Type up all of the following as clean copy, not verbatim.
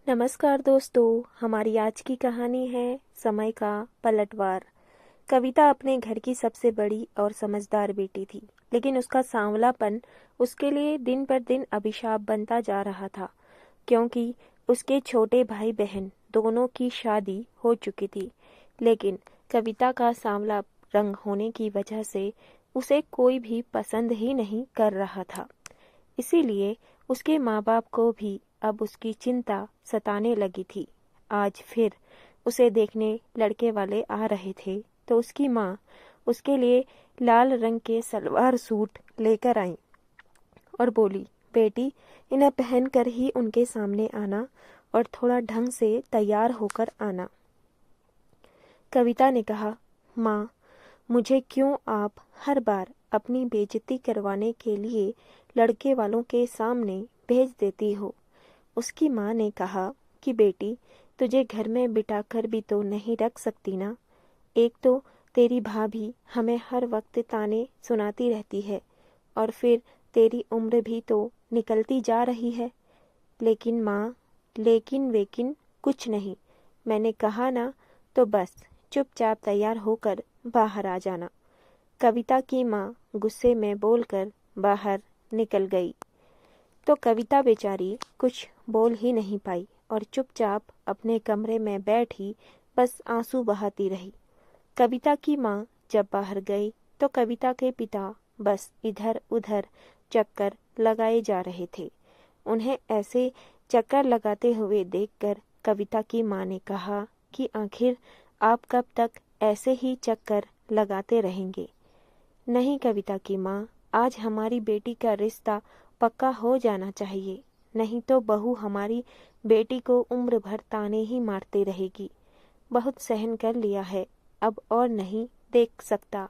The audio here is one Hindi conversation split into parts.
नमस्कार दोस्तों, हमारी आज की कहानी है समय का पलटवार। कविता अपने घर की सबसे बड़ी और समझदार बेटी थी, लेकिन उसका सांवलापन उसके लिए दिन पर दिन अभिशाप बनता जा रहा था, क्योंकि उसके छोटे भाई बहन दोनों की शादी हो चुकी थी। लेकिन कविता का सांवला रंग होने की वजह से उसे कोई भी पसंद ही नहीं कर रहा था। इसीलिए उसके माँ बाप को भी अब उसकी चिंता सताने लगी थी। आज फिर उसे देखने लड़के वाले आ रहे थे, तो उसकी माँ उसके लिए लाल रंग के सलवार सूट लेकर आई और बोली, बेटी, इन्हें पहनकर ही उनके सामने आना और थोड़ा ढंग से तैयार होकर आना। कविता ने कहा, माँ, मुझे क्यों आप हर बार अपनी बेइज्जती करवाने के लिए लड़के वालों के सामने भेज देती हो? उसकी माँ ने कहा कि बेटी, तुझे घर में बिठाकर भी तो नहीं रख सकती ना। एक तो तेरी भाभी हमें हर वक्त ताने सुनाती रहती है, और फिर तेरी उम्र भी तो निकलती जा रही है। लेकिन माँ, लेकिन वेकिन कुछ नहीं। मैंने कहा ना, तो बस चुपचाप तैयार होकर बाहर आ जाना। कविता की माँ गुस्से में बोलकर बाहर निकल गई, तो कविता बेचारी कुछ बोल ही नहीं पाई और चुपचाप अपने कमरे में बैठी बस आंसू बहाती रही। कविता की माँ जब बाहर गई तो कविता के पिता बस इधर उधर चक्कर लगाए जा रहे थे। उन्हें ऐसे चक्कर लगाते हुए देखकर कविता की माँ ने कहा कि आखिर आप कब तक ऐसे ही चक्कर लगाते रहेंगे? नहीं कविता की माँ, आज हमारी बेटी का रिश्ता पक्का हो जाना चाहिए, नहीं तो बहू हमारी बेटी को उम्र भर ताने ही मारती रहेगी। बहुत सहन कर लिया है, अब और नहीं देख सकता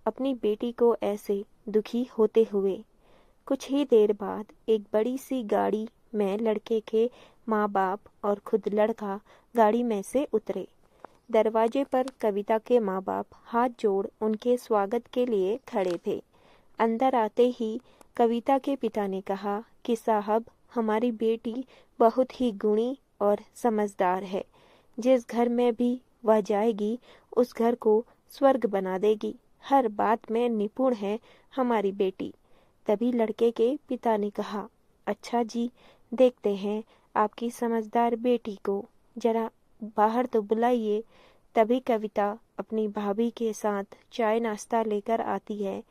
अपनी बेटी को ऐसे दुखी होते हुए। कुछ ही देर बाद एक बड़ी सी गाड़ी में लड़के के माँ बाप और खुद लड़का गाड़ी में से उतरे। दरवाजे पर कविता के माँ बाप हाथ जोड़ उनके स्वागत के लिए खड़े थे। अंदर आते ही कविता के पिता ने कहा कि साहब, हमारी बेटी बहुत ही गुणी और समझदार है। जिस घर में भी वह जाएगी उस घर को स्वर्ग बना देगी। हर बात में निपुण है हमारी बेटी। तभी लड़के के पिता ने कहा, अच्छा जी, देखते हैं आपकी समझदार बेटी को, जरा बाहर तो बुलाइए। तभी कविता अपनी भाभी के साथ चाय नाश्ता लेकर आती है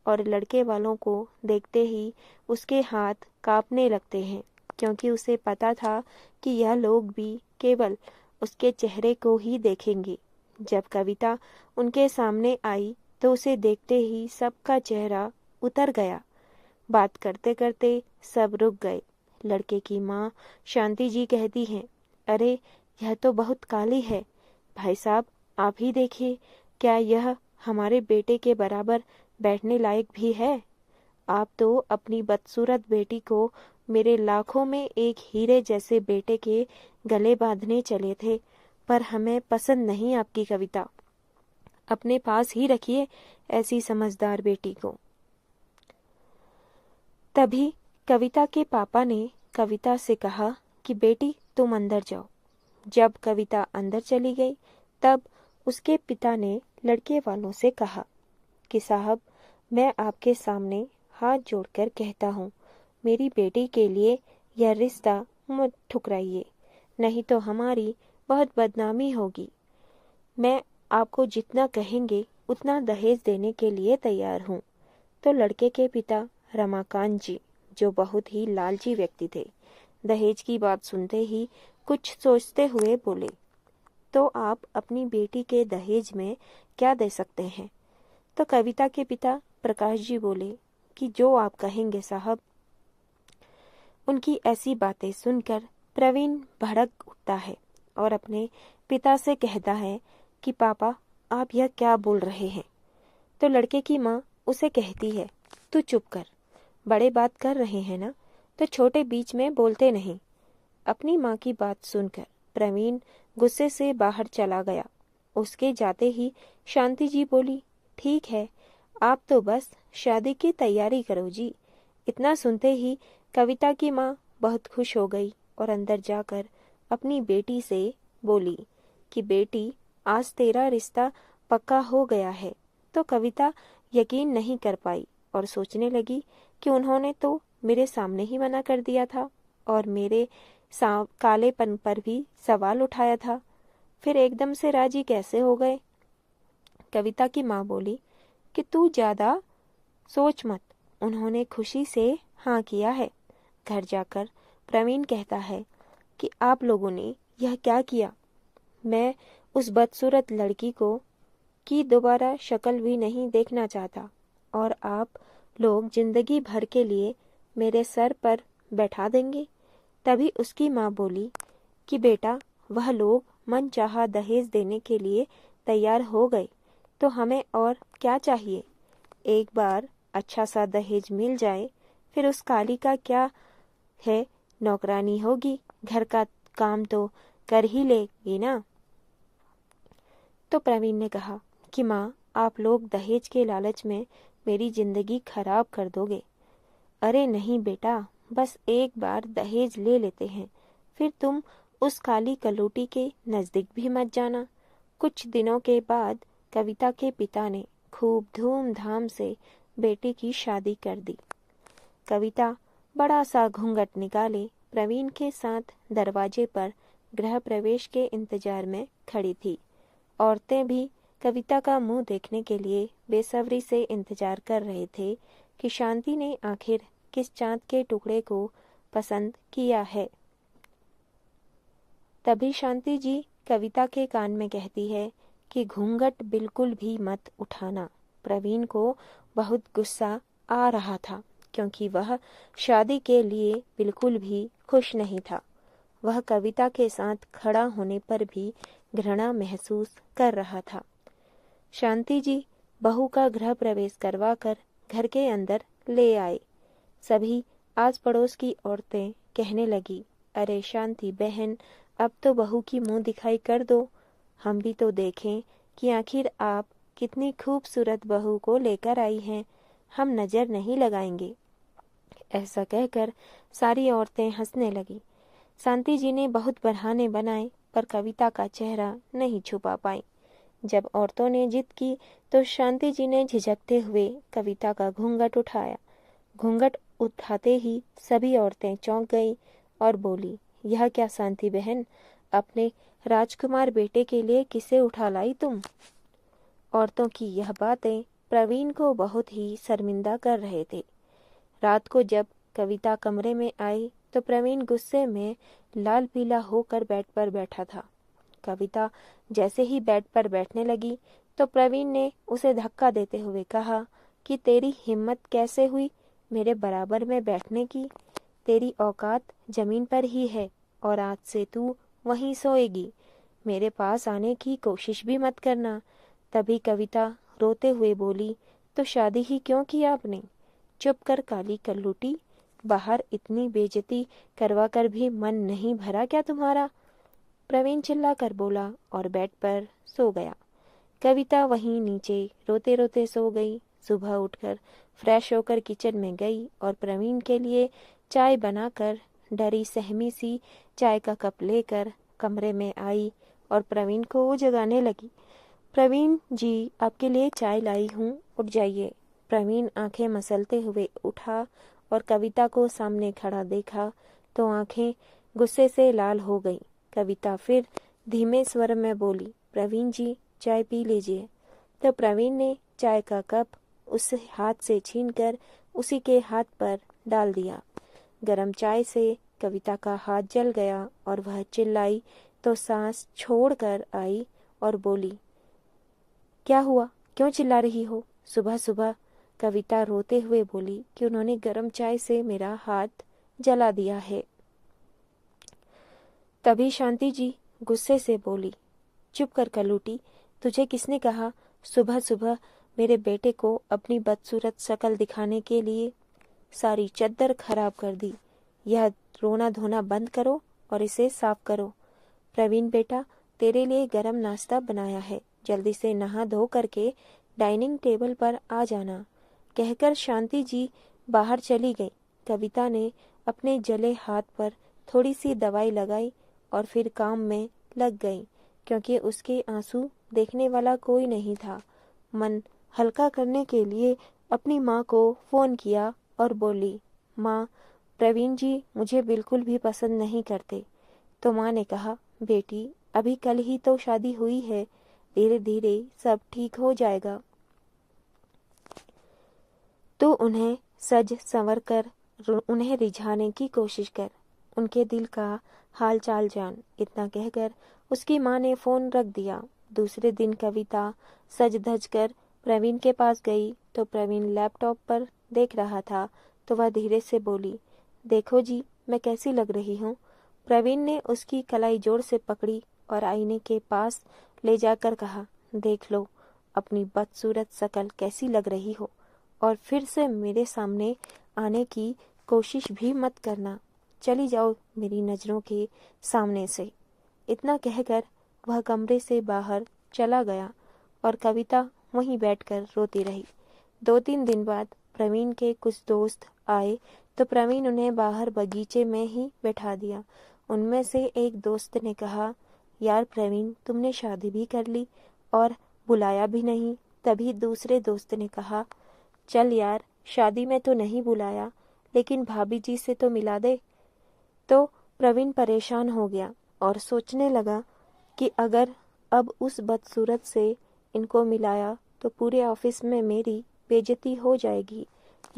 और लड़के वालों को देखते ही उसके हाथ कांपने लगते हैं, क्योंकि उसे पता था कि यह लोग भी केवल उसके चेहरे को ही देखेंगे। जब कविता उनके सामने आई तो उसे देखते ही सबका चेहरा उतर गया। बात करते करते सब रुक गए। लड़के की माँ शांति जी कहती हैं, अरे, यह तो बहुत काली है। भाई साहब, आप ही देखिए, क्या यह हमारे बेटे के बराबर बैठने लायक भी है? आप तो अपनी बदसूरत बेटी को मेरे लाखों में एक हीरे जैसे बेटे के गले बांधने चले थे, पर हमें पसंद नहीं आपकी कविता। अपने पास ही रखिए ऐसी समझदार बेटी को। तभी कविता के पापा ने कविता से कहा कि बेटी, तुम अंदर जाओ। जब कविता अंदर चली गई तब उसके पिता ने लड़के वालों से कहा कि साहब, मैं आपके सामने हाथ जोड़कर कहता हूँ, मेरी बेटी के लिए यह रिश्ता मत ठुकराइए, नहीं तो हमारी बहुत बदनामी होगी। मैं आपको जितना कहेंगे उतना दहेज देने के लिए तैयार हूँ। तो लड़के के पिता रमाकांत जी, जो बहुत ही लालची व्यक्ति थे, दहेज की बात सुनते ही कुछ सोचते हुए बोले, तो आप अपनी बेटी के दहेज में क्या दे सकते हैं? तो कविता के पिता प्रकाश जी बोले कि जो आप कहेंगे साहब। उनकी ऐसी बातें सुनकर प्रवीण भड़क उठता है और अपने पिता से कहता है कि पापा, आप यह क्या बोल रहे हैं? तो लड़के की माँ उसे कहती है, तू चुप कर, बड़े बात कर रहे हैं ना, तो छोटे बीच में बोलते नहीं। अपनी माँ की बात सुनकर प्रवीण गुस्से से बाहर चला गया। उसके जाते ही शांति जी बोली, ठीक है, आप तो बस शादी की तैयारी करो जी। इतना सुनते ही कविता की माँ बहुत खुश हो गई और अंदर जाकर अपनी बेटी से बोली कि बेटी, आज तेरा रिश्ता पक्का हो गया है। तो कविता यकीन नहीं कर पाई और सोचने लगी कि उन्होंने तो मेरे सामने ही मना कर दिया था और मेरे कालेपन पर भी सवाल उठाया था, फिर एकदम से राजी कैसे हो गए। कविता की माँ बोली कि तू ज़्यादा सोच मत, उन्होंने खुशी से हाँ किया है। घर जाकर प्रवीण कहता है कि आप लोगों ने यह क्या किया। मैं उस बदसूरत लड़की को की दोबारा शक्ल भी नहीं देखना चाहता और आप लोग जिंदगी भर के लिए मेरे सर पर बैठा देंगे। तभी उसकी माँ बोली कि बेटा, वह लोग मनचाहा दहेज देने के लिए तैयार हो गए तो हमें और क्या चाहिए। एक बार अच्छा सा दहेज मिल जाए फिर उस काली का क्या है, नौकरानी होगी, घर का काम तो कर ही लेगी ना। तो प्रवीण ने कहा कि माँ, आप लोग दहेज के लालच में मेरी जिंदगी खराब कर दोगे। अरे नहीं बेटा, बस एक बार दहेज ले लेते हैं, फिर तुम उस काली कलौटी के नज़दीक भी मत जाना। कुछ दिनों के बाद कविता के पिता ने खूब धूमधाम से बेटी की शादी कर दी। कविता बड़ा सा घूंघट निकाले प्रवीण के साथ दरवाजे पर गृह प्रवेश के इंतजार में खड़ी थी। औरतें भी कविता का मुंह देखने के लिए बेसब्री से इंतजार कर रहे थे कि शांति ने आखिर किस चांद के टुकड़े को पसंद किया है। तभी शांति जी कविता के कान में कहती है कि घूंघट बिल्कुल भी मत उठाना। प्रवीण को बहुत गुस्सा आ रहा था क्योंकि वह शादी के लिए बिल्कुल भी खुश नहीं था। वह कविता के साथ खड़ा होने पर भी घृणा महसूस कर रहा था। शांति जी बहू का गृह प्रवेश करवाकर घर के अंदर ले आए। सभी आस पड़ोस की औरतें कहने लगी, अरे शांति बहन, अब तो बहू की मुंह दिखाई कर दो, हम भी तो देखें कि आखिर आप कितनी खूबसूरत बहू को लेकर आई हैं, हम नज़र नहीं लगाएंगे। ऐसा कहकर सारी औरतें हंसने लगी। शांति जी ने बहुत बहाने बनाए पर कविता का चेहरा नहीं छुपा पाई। जब औरतों ने जिद की तो शांति जी ने झिझकते हुए कविता का घूंघट उठाया। घूंघट उठाते ही सभी औरतें चौंक गई और बोली, यह क्या शांति बहन, अपने राजकुमार बेटे के लिए किसे उठा लाई तुम। औरतों की यह बातें प्रवीण को बहुत ही शर्मिंदा कर रहे थे। रात को जब कविता कमरे में आई तो प्रवीण गुस्से में लाल पीला होकर बेड पर बैठा था। कविता जैसे ही बेड पर बैठने लगी तो प्रवीण ने उसे धक्का देते हुए कहा कि तेरी हिम्मत कैसे हुई मेरे बराबर में बैठने की, तेरी औकात जमीन पर ही है और आज से तू वहीं सोएगी, मेरे पास आने की कोशिश भी मत करना। तभी कविता रोते हुए बोली, तो शादी ही क्यों की आपने, चुप कर काली कल्लूटी, बाहर इतनी बेइज्जती करवा कर भी मन नहीं भरा क्या तुम्हारा। प्रवीण चिल्ला कर बोला और बेड पर सो गया। कविता वहीं नीचे रोते रोते सो गई। सुबह उठकर फ्रेश होकर किचन में गई और प्रवीण के लिए चाय बनाकर डरी सहमी सी चाय का कप लेकर कमरे में आई और प्रवीण को जगाने लगी। प्रवीण जी, आपके लिए चाय लाई हूँ, उठ जाइए। प्रवीण आंखें मसलते हुए उठा और कविता को सामने खड़ा देखा तो आंखें गुस्से से लाल हो गईं। कविता फिर धीमे स्वर में बोली, प्रवीण जी चाय पी लीजिए। तो प्रवीण ने चाय का कप उस हाथ से छीनकर उसी के हाथ पर डाल दिया। गरम चाय से कविता का हाथ जल गया और वह चिल्लाई तो सांस छोड़कर आई और बोली, क्या हुआ, क्यों चिल्ला रही हो। सुबह सुबह कविता रोते हुए बोली कि उन्होंने गरम चाय से मेरा हाथ जला दिया है। तभी शांति जी गुस्से से बोली, चुप कर कलूटी, तुझे किसने कहा सुबह सुबह मेरे बेटे को अपनी बदसूरत शक्ल दिखाने के लिए। सारी चद्दर खराब कर दी। यह रोना धोना बंद करो और इसे साफ करो। प्रवीण बेटा, तेरे लिए गरम नाश्ता बनाया है, जल्दी से नहा धो करके डाइनिंग टेबल पर आ जाना। कहकर शांति जी बाहर चली गई। कविता ने अपने जले हाथ पर थोड़ी सी दवाई लगाई और फिर काम में लग गई, क्योंकि उसके आंसू देखने वाला कोई नहीं था। मन हल्का करने के लिए अपनी माँ को फ़ोन किया और बोली, माँ, प्रवीण जी मुझे बिल्कुल भी पसंद नहीं करते। तो माँ ने कहा, बेटी अभी कल ही तो शादी हुई है, धीरे धीरे सब ठीक हो जाएगा। तो उन्हें सज संवर कर उन्हें रिझाने की कोशिश कर, उनके दिल का हाल चाल जान। इतना कहकर उसकी माँ ने फ़ोन रख दिया। दूसरे दिन कविता सज धज कर प्रवीण के पास गई तो प्रवीण लैपटॉप पर देख रहा था। तो वह धीरे से बोली, देखो जी मैं कैसी लग रही हूँ। प्रवीण ने उसकी कलाई जोर से पकड़ी और आईने के पास ले जाकर कहा, देख लो अपनी बदसूरत शकल कैसी लग रही हो, और फिर से मेरे सामने आने की कोशिश भी मत करना। चली जाओ मेरी नज़रों के सामने से। इतना कहकर वह कमरे से बाहर चला गया और कविता वहीं बैठकर रोती रही। 2-3 दिन बाद प्रवीण के कुछ दोस्त आए तो प्रवीण उन्हें बाहर बगीचे में ही बैठा दिया। उनमें से एक दोस्त ने कहा, यार प्रवीण तुमने शादी भी कर ली और बुलाया भी नहीं। तभी दूसरे दोस्त ने कहा, चल यार शादी में तो नहीं बुलाया, लेकिन भाभी जी से तो मिला दे। तो प्रवीण परेशान हो गया और सोचने लगा कि अगर अब उस बदसूरत से इनको मिलाया तो पूरे ऑफिस में मेरी बेइज्जती हो जाएगी।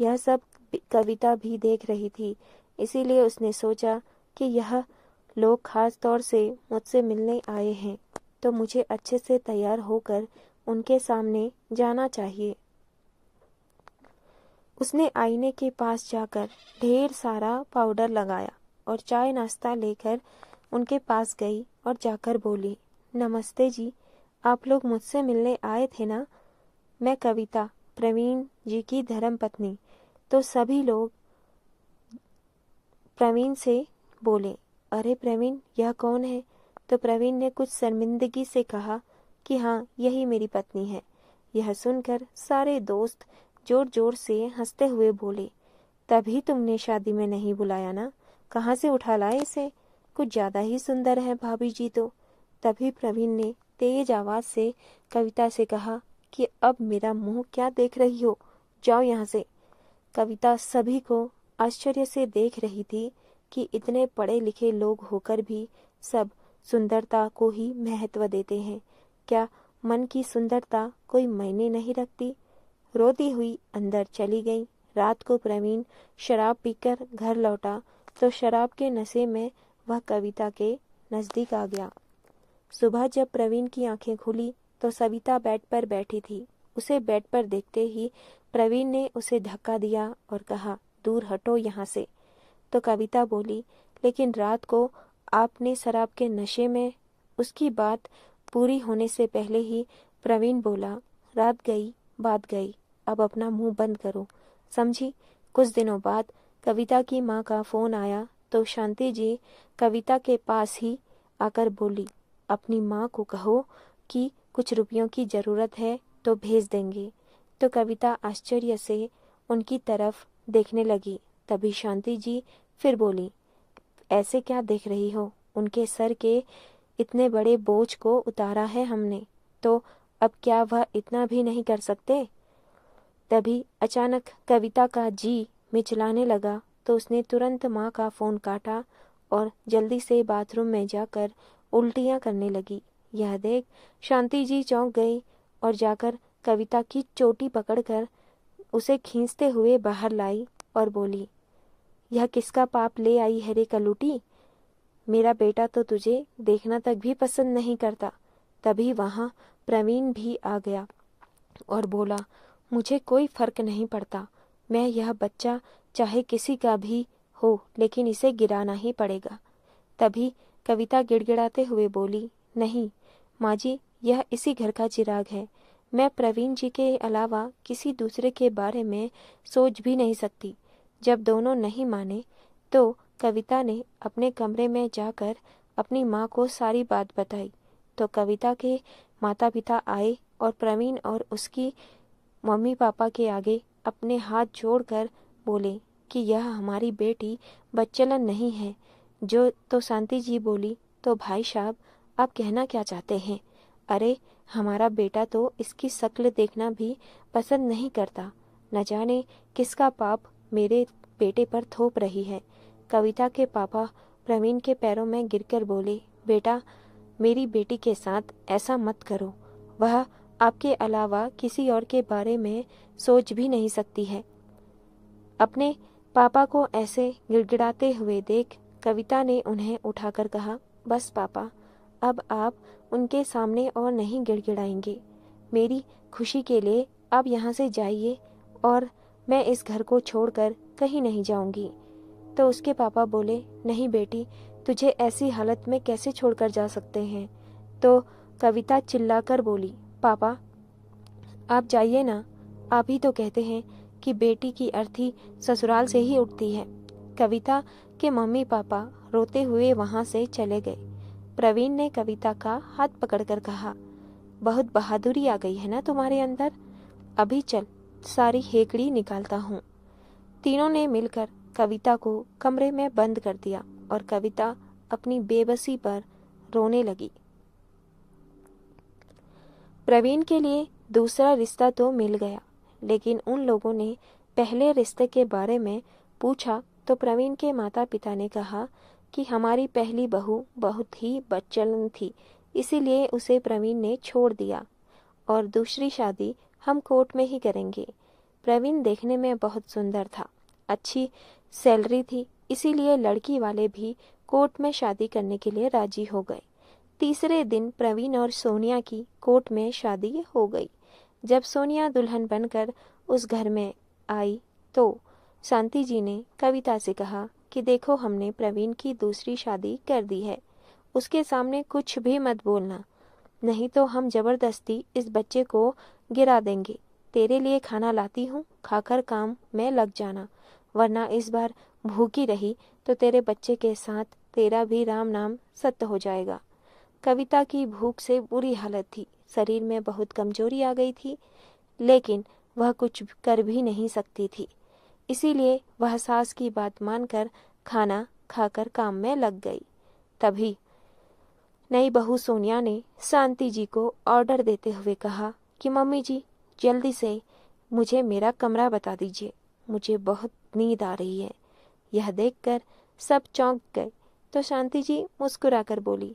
यह सब कविता भी देख रही थी, इसीलिए उसने सोचा कि यह लोग खास तौर से मुझसे मिलने आए हैं, तो मुझे अच्छे से तैयार होकर उनके सामने जाना चाहिए। उसने आईने के पास जाकर ढेर सारा पाउडर लगाया और चाय नाश्ता लेकर उनके पास गई और जाकर बोली, नमस्ते जी, आप लोग मुझसे मिलने आए थे ना? मैं कविता, प्रवीण जी की धर्मपत्नी। तो सभी लोग प्रवीण से बोले, अरे प्रवीण यह कौन है? तो प्रवीण ने कुछ शर्मिंदगी से कहा कि हाँ यही मेरी पत्नी है। यह सुनकर सारे दोस्त जोर जोर से हंसते हुए बोले, तभी तुमने शादी में नहीं बुलाया ना? कहाँ से उठा लाए इसे? कुछ ज़्यादा ही सुंदर है भाभी जी तो। तभी प्रवीण ने तेज आवाज़ से कविता से कहा कि अब मेरा मुंह क्या देख रही हो, जाओ यहाँ से। कविता सभी को आश्चर्य से देख रही थी कि इतने पढ़े लिखे लोग होकर भी सब सुंदरता को ही महत्व देते हैं। क्या मन की सुंदरता कोई मायने नहीं रखती? रोती हुई अंदर चली गई। रात को प्रवीण शराब पीकर घर लौटा तो शराब के नशे में वह कविता के नज़दीक आ गया। सुबह जब प्रवीण की आंखें खुली तो सविता बेड पर बैठी थी। उसे बेड पर देखते ही प्रवीण ने उसे धक्का दिया और कहा, दूर हटो यहाँ से। तो कविता बोली, लेकिन रात को आपने शराब के नशे में। उसकी बात पूरी होने से पहले ही प्रवीण बोला, रात गई बात गई, अब अपना मुंह बंद करो, समझी? कुछ दिनों बाद कविता की माँ का फ़ोन आया तो शांति जी कविता के पास ही आकर बोली, अपनी माँ को कहो कि कुछ रुपयों की ज़रूरत है तो भेज देंगे। तो कविता आश्चर्य से उनकी तरफ देखने लगी। तभी शांति जी फिर बोली, ऐसे क्या देख रही हो? उनके सर के इतने बड़े बोझ को उतारा है हमने, तो अब क्या वह इतना भी नहीं कर सकते? तभी अचानक कविता का जी मिचलाने लगा तो उसने तुरंत माँ का फ़ोन काटा और जल्दी से बाथरूम में जाकर उल्टियाँ करने लगी। यह देख शांति जी चौंक गई और जाकर कविता की चोटी पकड़कर उसे खींचते हुए बाहर लाई और बोली, यह किसका पाप ले आई है रे कलूटी? मेरा बेटा तो तुझे देखना तक भी पसंद नहीं करता। तभी वहाँ प्रवीण भी आ गया और बोला, मुझे कोई फर्क नहीं पड़ता, मैं यह बच्चा चाहे किसी का भी हो लेकिन इसे गिराना ही पड़ेगा। तभी कविता गिड़गिड़ाते हुए बोली, नहीं माँ जी, यह इसी घर का चिराग है। मैं प्रवीण जी के अलावा किसी दूसरे के बारे में सोच भी नहीं सकती। जब दोनों नहीं माने तो कविता ने अपने कमरे में जाकर अपनी माँ को सारी बात बताई। तो कविता के माता पिता आए और प्रवीण और उसकी मम्मी पापा के आगे अपने हाथ जोड़कर बोले कि यह हमारी बेटी बच्चलन नहीं है। जो तो शांति जी बोली, तो भाई साहब आप कहना क्या चाहते हैं? अरे हमारा बेटा तो इसकी शक्ल देखना भी पसंद नहीं करता। न जाने किसका पाप मेरे बेटे पर थोप रही है। कविता के पापा प्रवीण के पैरों में गिरकर बोले, बेटा मेरी बेटी के साथ ऐसा मत करो। वह आपके अलावा किसी और के बारे में सोच भी नहीं सकती है। अपने पापा को ऐसे गिड़गिड़ाते हुए देख कविता ने उन्हें उठाकर कहा, बस पापा, अब आप उनके सामने और नहीं गिड़गिड़ाएंगे। मेरी खुशी के लिए आप यहाँ से जाइए और मैं इस घर को छोड़कर कहीं नहीं जाऊंगी। तो उसके पापा बोले, नहीं बेटी, तुझे ऐसी हालत में कैसे छोड़कर जा सकते हैं? तो कविता चिल्लाकर बोली, पापा आप जाइए ना, आप ही तो कहते हैं कि बेटी की अर्थी ससुराल से ही उठती है। कविता के मम्मी पापा रोते हुए वहां से चले गए। प्रवीण ने कविता का हाथ पकड़कर कहा, बहुत बहादुरी आ गई है ना तुम्हारे अंदर, अभी चल सारी हेकड़ी निकालता हूँ। तीनों ने मिलकर कविता को कमरे में बंद कर दिया और कविता अपनी बेबसी पर रोने लगी। प्रवीण के लिए दूसरा रिश्ता तो मिल गया, लेकिन उन लोगों ने पहले रिश्ते के बारे में पूछा तो प्रवीण के माता पिता ने कहा कि हमारी पहली बहू बहुत ही बच्चन थी, इसीलिए उसे प्रवीण ने छोड़ दिया और दूसरी शादी हम कोर्ट में ही करेंगे। प्रवीण देखने में बहुत सुंदर था, अच्छी सैलरी थी, इसीलिए लड़की वाले भी कोर्ट में शादी करने के लिए राजी हो गए। तीसरे दिन प्रवीण और सोनिया की कोर्ट में शादी हो गई। जब सोनिया दुल्हन बनकर उस घर में आई तो शांति जी ने कविता से कहा कि देखो हमने प्रवीण की दूसरी शादी कर दी है, उसके सामने कुछ भी मत बोलना, नहीं तो हम जबरदस्ती इस बच्चे को गिरा देंगे। तेरे लिए खाना लाती हूँ, खाकर काम में लग जाना, वरना इस बार भूखी रही तो तेरे बच्चे के साथ तेरा भी राम नाम सत्य हो जाएगा। कविता की भूख से बुरी हालत थी, शरीर में बहुत कमजोरी आ गई थी, लेकिन वह कुछ कर भी नहीं सकती थी, इसीलिए वह सास की बात मानकर खाना खाकर काम में लग गई। तभी नई बहू सोनिया ने शांति जी को ऑर्डर देते हुए कहा कि मम्मी जी जल्दी से मुझे मेरा कमरा बता दीजिए, मुझे बहुत नींद आ रही है। यह देखकर सब चौंक गए तो शांति जी मुस्कुराकर बोली,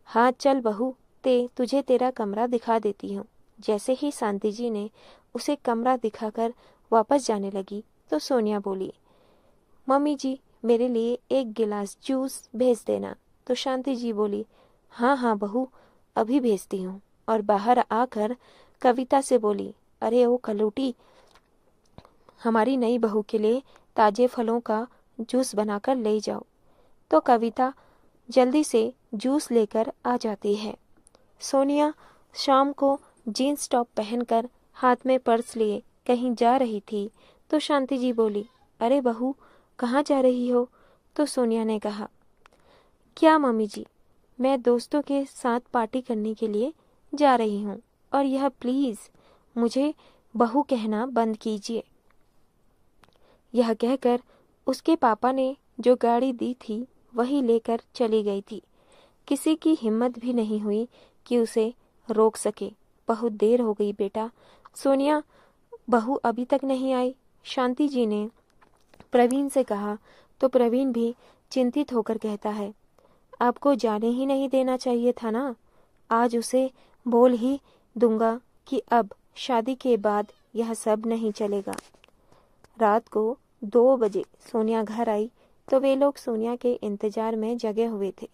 हाँ चल बहू, तुझे तेरा कमरा दिखा देती हूँ। जैसे ही शांति जी ने उसे कमरा दिखाकर वापस जाने लगी तो सोनिया बोली, मम्मी जी मेरे लिए एक गिलास जूस भेज देना। तो शांति जी बोली, हाँ हाँ बहू, अभी भेजती हूँ। और बाहर आकर कविता से बोली, अरे ओ कलूटी, हमारी नई बहू के लिए ताजे फलों का जूस बनाकर ले जाओ। तो कविता जल्दी से जूस लेकर आ जाती है। सोनिया शाम को जीन्स टॉप पहनकर हाथ में पर्स लिए कहीं जा रही थी तो शांति जी बोली, अरे बहू कहाँ जा रही हो? तो सोनिया ने कहा, क्या मम्मी जी, मैं दोस्तों के साथ पार्टी करने के लिए जा रही हूँ, और यह प्लीज मुझे बहू कहना बंद कीजिए। यह कहकर उसके पापा ने जो गाड़ी दी थी वही लेकर चली गई थी। किसी की हिम्मत भी नहीं हुई कि उसे रोक सके। बहुत देर हो गई बेटा, सोनिया बहू अभी तक नहीं आई, शांति जी ने प्रवीण से कहा। तो प्रवीण भी चिंतित होकर कहता है, आपको जाने ही नहीं देना चाहिए था ना, आज उसे बोल ही दूंगा कि अब शादी के बाद यह सब नहीं चलेगा। रात को 2 बजे सोनिया घर आई तो वे लोग सोनिया के इंतजार में जगे हुए थे।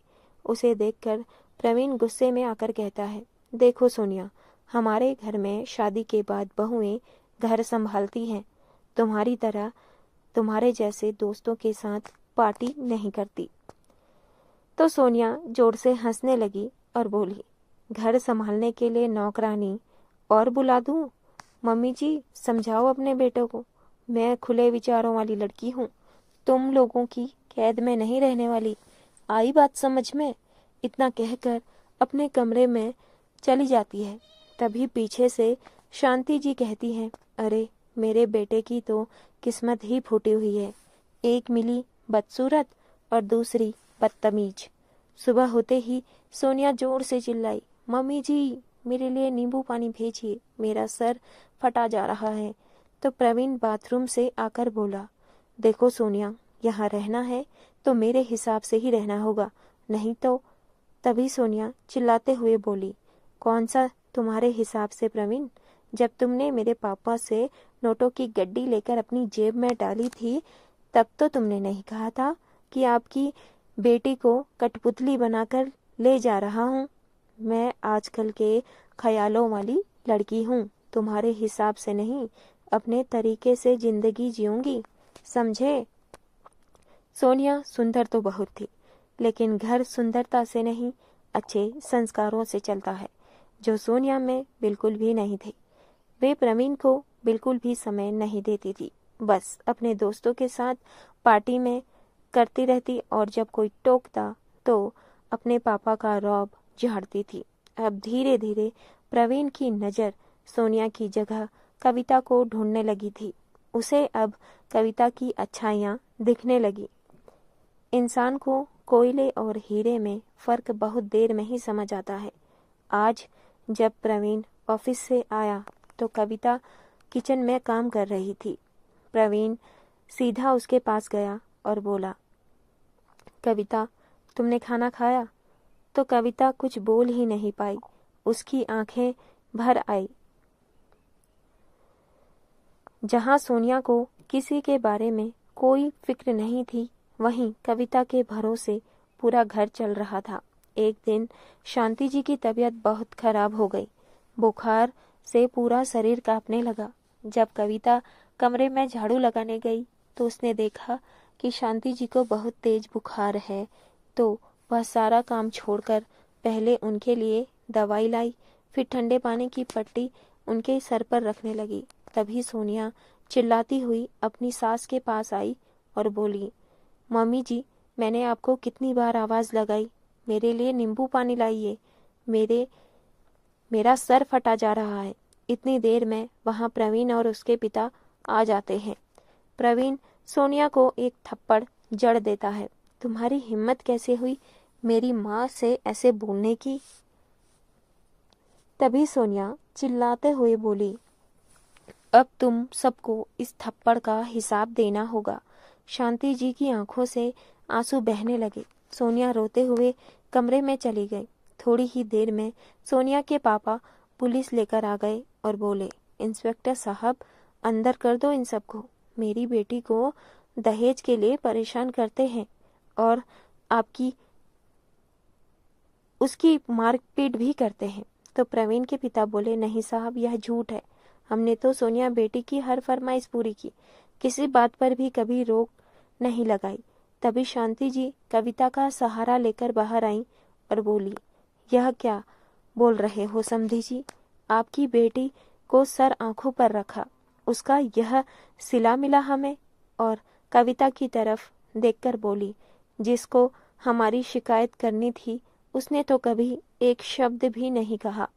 उसे देखकर प्रवीण गुस्से में आकर कहता है, देखो सोनिया, हमारे घर में शादी के बाद बहुएं घर संभालती हैं, तुम्हारी तरह तुम्हारे जैसे दोस्तों के साथ पार्टी नहीं करती। तो सोनिया जोर से हंसने लगी और बोली, घर संभालने के लिए नौकरानी और बुला दूं? मम्मी जी समझाओ अपने बेटों को, मैं खुले विचारों वाली लड़की हूँ, तुम लोगों की कैद में नहीं रहने वाली, आई बात समझ में? इतना कहकर अपने कमरे में चली जाती है। तभी पीछे से शांति जी कहती हैं, अरे मेरे बेटे की तो किस्मत ही फूटी हुई है, एक मिली बदसूरत और दूसरी बदतमीज। सुबह होते ही सोनिया जोर से चिल्लाई, मम्मी जी मेरे लिए नींबू पानी भेजिए, मेरा सर फटा जा रहा है। तो प्रवीण बाथरूम से आकर बोला, देखो सोनिया, यहाँ रहना है तो मेरे हिसाब से ही रहना होगा, नहीं तो। तभी सोनिया चिल्लाते हुए बोली, कौन सा तुम्हारे हिसाब से प्रवीण? जब तुमने मेरे पापा से नोटों की गड्डी लेकर अपनी जेब में डाली थी, तब तो तुमने नहीं कहा था कि आपकी बेटी को कठपुतली बनाकर ले जा रहा हूँ। मैं आजकल के ख्यालों वाली लड़की हूँ, तुम्हारे हिसाब से नहीं, अपने तरीके से जिंदगी जीऊंगी, समझे? सोनिया सुंदर तो बहुत थी, लेकिन घर सुंदरता से नहीं, अच्छे संस्कारों से चलता है, जो सोनिया में बिल्कुल भी नहीं थे। वे प्रवीण को बिल्कुल भी समय नहीं देती थी, बस अपने दोस्तों के साथ पार्टी में करती रहती, और जब कोई टोकता तो अपने पापा का रौब झाड़ती थी। अब धीरे धीरे प्रवीण की नज़र सोनिया की जगह कविता को ढूंढने लगी थी। उसे अब कविता की अच्छाइयाँ दिखने लगी। इंसान को कोयले और हीरे में फ़र्क बहुत देर में ही समझ आता है। आज जब प्रवीण ऑफिस से आया तो कविता किचन में काम कर रही थी। प्रवीण सीधा उसके पास गया और बोला, कविता, तुमने खाना खाया? तो कविता कुछ बोल ही नहीं पाई, उसकी आंखें भर आई। जहां सोनिया को किसी के बारे में कोई फिक्र नहीं थी, वहीं कविता के भरोसे पूरा घर चल रहा था। एक दिन शांति जी की तबीयत बहुत खराब हो गई। बुखार से पूरा शरीर कांपने लगा। जब कविता कमरे में झाड़ू लगाने गई तो उसने देखा कि शांति जी को बहुत तेज बुखार है, तो वह सारा काम छोड़कर पहले उनके लिए दवाई लाई, फिर ठंडे पानी की पट्टी उनके सर पर रखने लगी। तभी सोनिया चिल्लाती हुई अपनी सास के पास आई और बोली, मम्मी जी, मैंने आपको कितनी बार आवाज़ लगाई, मेरे लिए नींबू पानी लाइए, मेरा सर फटा जा रहा है। इतनी देर में वहाँ प्रवीण और उसके पिता आ जाते हैं। प्रवीण सोनिया को एक थप्पड़ जड़ देता है। तुम्हारी हिम्मत कैसे हुई मेरी माँ से ऐसे बोलने की? तभी सोनिया चिल्लाते हुए बोली, अब तुम सबको इस थप्पड़ का हिसाब देना होगा। शांति जी की आंखों से आंसू बहने लगे। सोनिया रोते हुए कमरे में चली गई। थोड़ी ही देर में सोनिया के पापा पुलिस लेकर आ गए और बोले, इंस्पेक्टर साहब, अंदर कर दो इन सबको, मेरी बेटी को दहेज के लिए परेशान करते हैं और उसकी मारपीट भी करते हैं। तो प्रवीण के पिता बोले, नहीं साहब, यह झूठ है, हमने तो सोनिया बेटी की हर फरमाइश पूरी की, किसी बात पर भी कभी रोक नहीं लगाई। तभी शांति जी कविता का सहारा लेकर बाहर आई और बोली, यह क्या बोल रहे हो समधी जी? आपकी बेटी को सर आंखों पर रखा, उसका यह सिला मिला हमें? और कविता की तरफ देखकर बोली, जिसको हमारी शिकायत करनी थी उसने तो कभी एक शब्द भी नहीं कहा,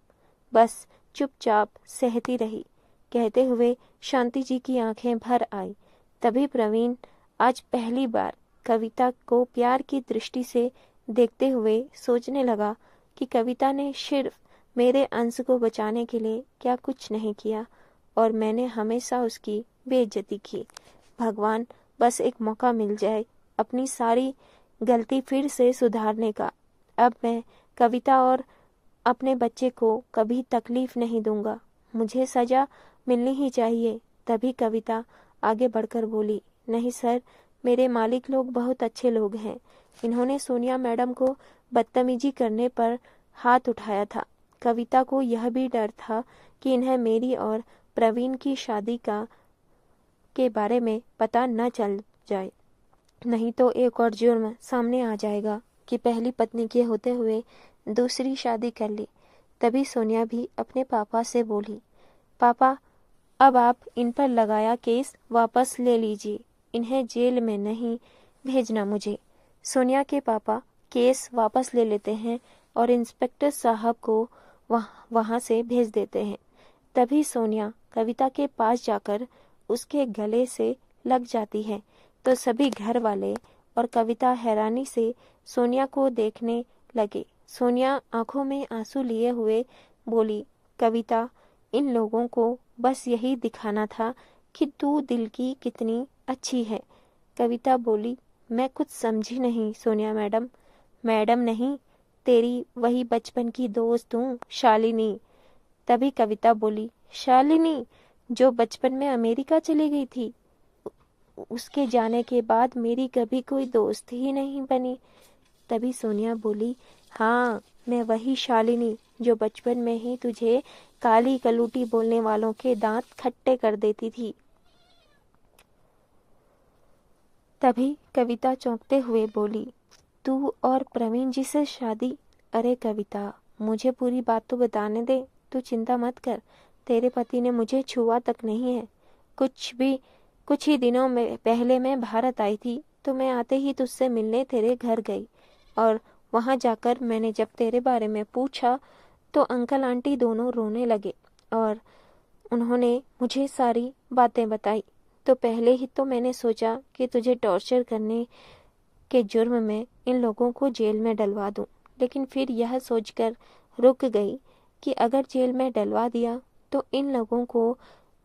बस चुपचाप सहती रही। कहते हुए शांति जी की आंखें भर आई। तभी प्रवीण आज पहली बार कविता को प्यार की दृष्टि से देखते हुए सोचने लगा कि कविता ने सिर्फ मेरे अंश को बचाने के लिए क्या कुछ नहीं किया, और मैंने हमेशा उसकी बेइज्जती की। भगवान, बस एक मौका मिल जाए अपनी सारी गलती फिर से सुधारने का। अब मैं कविता और अपने बच्चे को कभी तकलीफ नहीं दूंगा, मुझे सजा मिलनी ही चाहिए। तभी कविता आगे बढ़कर बोली, नहीं सर, मेरे मालिक लोग बहुत अच्छे लोग हैं, इन्होंने सोनिया मैडम को बदतमीजी करने पर हाथ उठाया था। कविता को यह भी डर था कि इन्हें मेरी और प्रवीण की शादी के बारे में पता न चल जाए, नहीं तो एक और जुर्म सामने आ जाएगा कि पहली पत्नी के होते हुए दूसरी शादी कर ली। तभी सोनिया भी अपने पापा से बोली, पापा, अब आप इन पर लगाया केस वापस ले लीजिए, इन्हें जेल में नहीं भेजना मुझे। सोनिया के पापा केस वापस ले लेते हैं और इंस्पेक्टर साहब को वहाँ से भेज देते हैं। तभी सोनिया कविता के पास जाकर उसके गले से लग जाती है, तो सभी घर वाले और कविता हैरानी से सोनिया को देखने लगे। सोनिया आंखों में आंसू लिए हुए बोली, कविता, इन लोगों को बस यही दिखाना था कि तू दिल की कितनी अच्छी है। कविता बोली, मैं कुछ समझी नहीं सोनिया मैडम। मैडम नहीं, तेरी वही बचपन की दोस्त हूँ, शालिनी। तभी कविता बोली, शालिनी जो बचपन में अमेरिका चली गई थी? उसके जाने के बाद मेरी कभी कोई दोस्त ही नहीं बनी। तभी सोनिया बोली, हाँ, मैं वही शालिनी जो बचपन में ही तुझे काली कलूटी बोलने वालों के दांत खट्टे कर देती थी। तभी कविता चौंकते हुए बोली, तू और प्रवीण जी से शादी? अरे कविता, मुझे पूरी बात तो बताने दे। तू चिंता मत कर, तेरे पति ने मुझे छुआ तक नहीं है। कुछ ही दिनों में पहले मैं भारत आई थी, तो मैं आते ही तुझसे मिलने तेरे घर गई, और वहां जाकर मैंने जब तेरे बारे में पूछा तो अंकल आंटी दोनों रोने लगे और उन्होंने मुझे सारी बातें बताई। तो पहले ही तो मैंने सोचा कि तुझे टॉर्चर करने के जुर्म में इन लोगों को जेल में डलवा दूं, लेकिन फिर यह सोचकर रुक गई कि अगर जेल में डलवा दिया तो इन लोगों को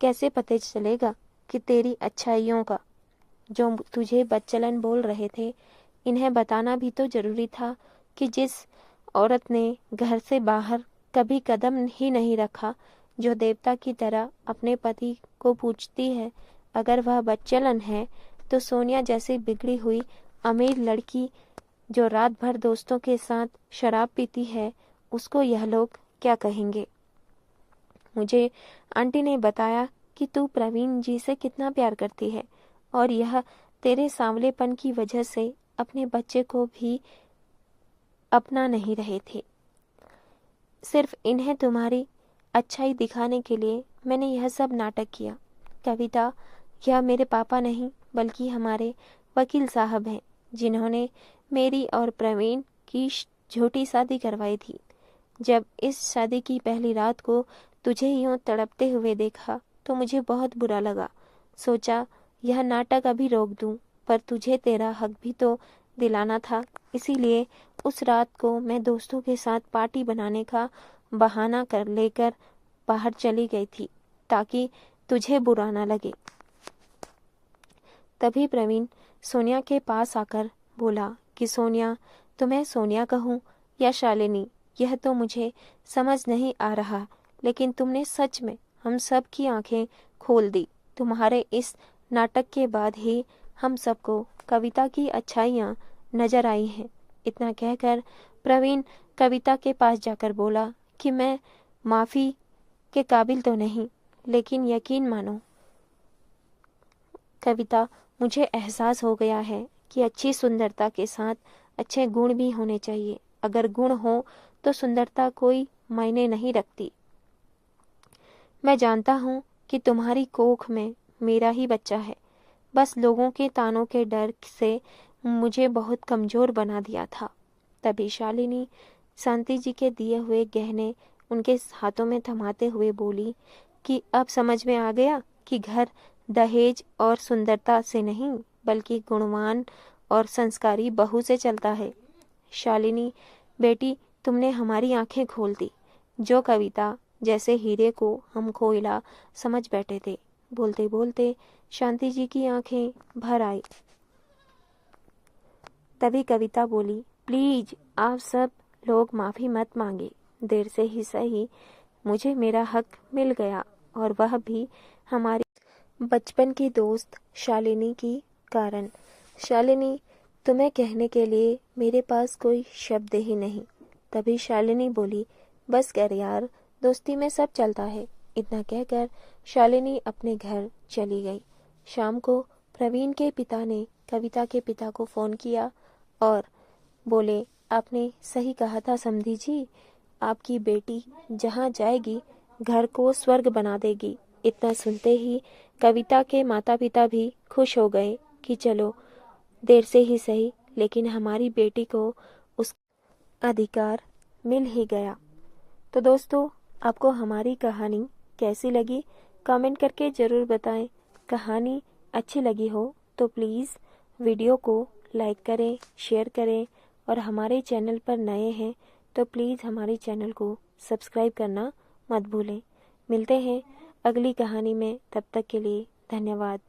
कैसे पता चलेगा कि तेरी अच्छाइयों का। जो तुझे बच्चलन बोल रहे थे, इन्हें बताना भी तो जरूरी था कि जिस औरत ने घर से बाहर कभी कदम ही नहीं रखा, जो देवता की तरह अपने पति को पूजती है, अगर वह बच्चलन है, तो सोनिया जैसी बिगड़ी हुई अमीर लड़की जो रात भर दोस्तों के साथ शराब पीती है, उसको यह लोग क्या कहेंगे। मुझे आंटी ने बताया कि तू प्रवीण जी से कितना प्यार करती है, और यह तेरे सांवलेपन की वजह से अपने बच्चे को भी अपना नहीं रहे थे। सिर्फ इन्हें तुम्हारी अच्छाई दिखाने के लिए मैंने यह सब नाटक किया। कविता, यह मेरे पापा नहीं बल्कि हमारे वकील साहब हैं, जिन्होंने मेरी और प्रवीण की झूठी शादी करवाई थी। जब इस शादी की पहली रात को तुझे यूं तड़पते हुए देखा तो मुझे बहुत बुरा लगा। सोचा यह नाटक अभी रोक दूं, पर तुझे तेरा हक भी तो दिलाना था। इसीलिए उस रात को मैं दोस्तों के साथ पार्टी बनाने का बहाना कर लेकर बाहर चली गई थी, ताकि तुझे बुरा ना लगे। तभी प्रवीण सोनिया के पास आकर बोला कि सोनिया, तुम्हें सोनिया कहूँ या शालिनी, यह तो मुझे समझ नहीं आ रहा, लेकिन तुमने सच में हम सब की आंखें खोल दी। तुम्हारे इस नाटक के बाद ही हम सबको कविता की अच्छाइयाँ नजर आई हैं। इतना कहकर प्रवीण कविता के पास जाकर बोला कि मैं माफ़ी के काबिल तो नहीं, लेकिन यकीन मानो कविता, मुझे एहसास हो गया है कि अच्छी सुंदरता के साथ अच्छे गुण भी होने चाहिए। अगर गुण हो तो सुंदरता कोई मायने नहीं रखती। मैं जानता हूँ कि तुम्हारी कोख में मेरा ही बच्चा है, बस लोगों के तानों के डर से मुझे बहुत कमजोर बना दिया था। तभी शालिनी शांति जी के दिए हुए गहने उनके हाथों में थमाते हुए बोली कि अब समझ में आ गया कि घर दहेज और सुंदरता से नहीं, बल्कि गुणवान और संस्कारी बहू से चलता है। शालिनी बेटी, तुमने हमारी आंखें खोल दी। जो कविता जैसे हीरे को हम कोयला समझ बैठे थे। बोलते बोलते शांति जी की आंखें भर आई। तभी कविता बोली, प्लीज आप सब लोग माफी मत मांगे, देर से ही सही मुझे मेरा हक मिल गया, और वह भी हमारी बचपन की दोस्त शालिनी की कारण। शालिनी, तुम्हें कहने के लिए मेरे पास कोई शब्द ही नहीं। तभी शालिनी बोली, बस कर यार, दोस्ती में सब चलता है। इतना कहकर शालिनी अपने घर चली गई। शाम को प्रवीण के पिता ने कविता के पिता को फोन किया और बोले, आपने सही कहा था समधी जी, आपकी बेटी जहाँ जाएगी घर को स्वर्ग बना देगी। इतना सुनते ही कविता के माता पिता भी खुश हो गए कि चलो देर से ही सही, लेकिन हमारी बेटी को उस अधिकार मिल ही गया। तो दोस्तों, आपको हमारी कहानी कैसी लगी कमेंट करके ज़रूर बताएं। कहानी अच्छी लगी हो तो प्लीज़ वीडियो को लाइक करें, शेयर करें और हमारे चैनल पर नए हैं तो प्लीज़ हमारे चैनल को सब्सक्राइब करना मत भूलें। मिलते हैं अगली कहानी में, तब तक के लिए धन्यवाद।